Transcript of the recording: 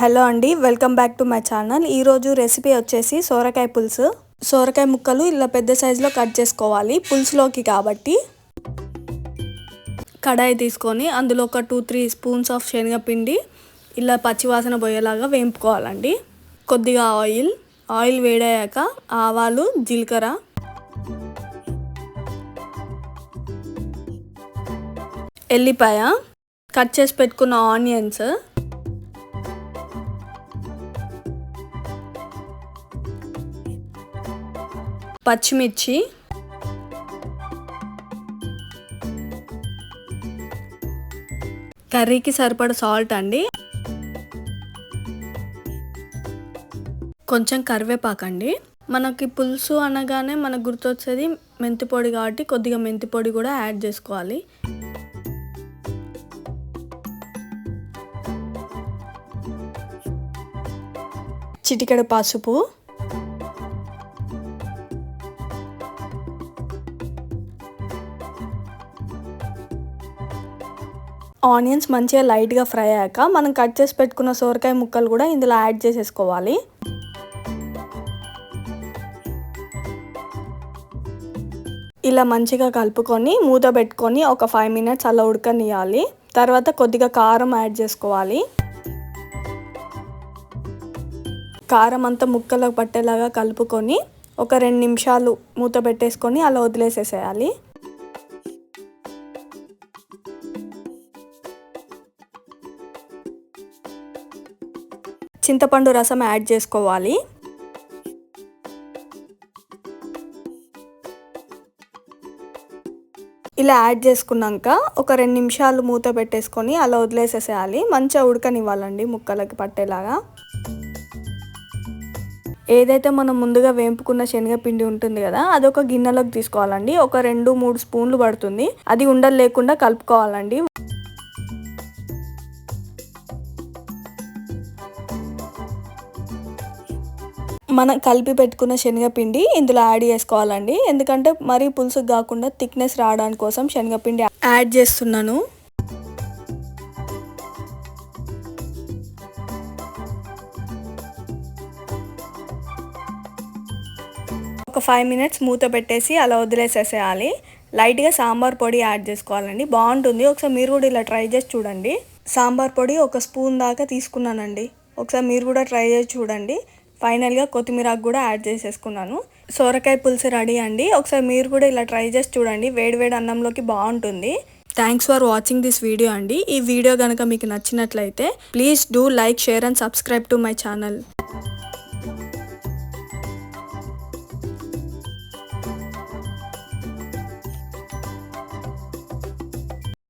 Hello అండి, welcome back to my channel. ఈరోజు recipe వచ్చేసి సోరకాయ పులుసు. సోరకాయ ముక్కలు ఇలా పెద్ద సైజులో కట్ చేసుకోవాలి పులుసులోకి కాబట్టి. కడాయి తీసుకొని అందులో ఒక 2-3 స్పూన్స్ ఆఫ్ శనగపిండి ఇలా పచ్చివాసన పోయేలాగా వేయించుకోవాలండి. కొద్దిగా ఆయిల్ వేడయ్యాక ఆవాలు, జీలకర్ర, ఎల్లిపాయ, కట్ చేసి పెట్టుకున్న ఆనియన్స్, పచ్చిమిర్చి, కర్రీకి సరిపడ సాల్ట్ అండి, కొంచెం కరివేపాకండి. మనకి పులుసు అనగానే మనకు గుర్తొచ్చేది మెంతి పొడి కాబట్టి కొద్దిగా మెంతి పొడి కూడా యాడ్ చేసుకోవాలి. చిటికెడు పసుపు, ఆనియన్స్ మంచిగా లైట్గా ఫ్రై అయ్యాక మనం కట్ చేసి పెట్టుకున్న సోరకాయ ముక్కలు కూడా ఇందులో యాడ్ చేసేసుకోవాలి. ఇలా మంచిగా కలుపుకొని మూత పెట్టుకొని ఒక 5 minutes అలా ఉడకనియాలి. తర్వాత కొద్దిగా కారం యాడ్ చేసుకోవాలి. కారం అంతా ముక్కలకు పట్టేలాగా కలుపుకొని ఒక 2 నిమిషాలు మూత పెట్టేసుకొని అలా వదిలేసేసేయాలి. చింతపండు రసం యాడ్ చేసుకోవాలి. ఇలా యాడ్ చేసుకున్నాక ఒక 2 నిమిషాలు మూత పెట్టేసుకొని అలా వదిలేసేసేయాలి. మంచిగా ఉడకనివ్వాలండి ముక్కలకి పట్టేలాగా. ఏదైతే మనం ముందుగా వేంపుకున్న శనగపిండి ఉంటుంది కదా, అదొక గిన్నెలోకి తీసుకోవాలండి. ఒక 2-3 స్పూన్లు పడుతుంది. అది ఉండలు లేకుండా కలుపుకోవాలండి. మనం కలిపి పెట్టుకున్న శనగపిండి ఇందులో యాడ్ చేసుకోవాలండి. ఎందుకంటే మరీ పులుసు కాకుండా థిక్నెస్ రావడానికి కోసం శనగపిండి యాడ్ చేస్తున్నాను. ఒక 5 minutes మూత పెట్టేసి అలా వదిలేసేసేయాలి. లైట్గా సాంబార్ పొడి యాడ్ చేసుకోవాలండి, బాగుంటుంది. ఒకసారి మీరు కూడా ఇలా ట్రై చేసి చూడండి. సాంబార్ పొడి 1 స్పూన్ దాకా తీసుకున్నానండి. ఒకసారి మీరు కూడా ట్రై చేసి చూడండి. ఫైనల్గా కొత్తిమీరకు కూడా యాడ్ చేసేసుకున్నాను. సోరకాయ పులుసు రెడీ అండి. ఒకసారి మీరు కూడా ఇలా ట్రై చేసి చూడండి. వేడివేడి అన్నంలోకి బాగుంటుంది. Thanks for watching this video అండి. ఈ వీడియో కనుక మీకు నచ్చినట్లయితే please do like, share and subscribe to my channel.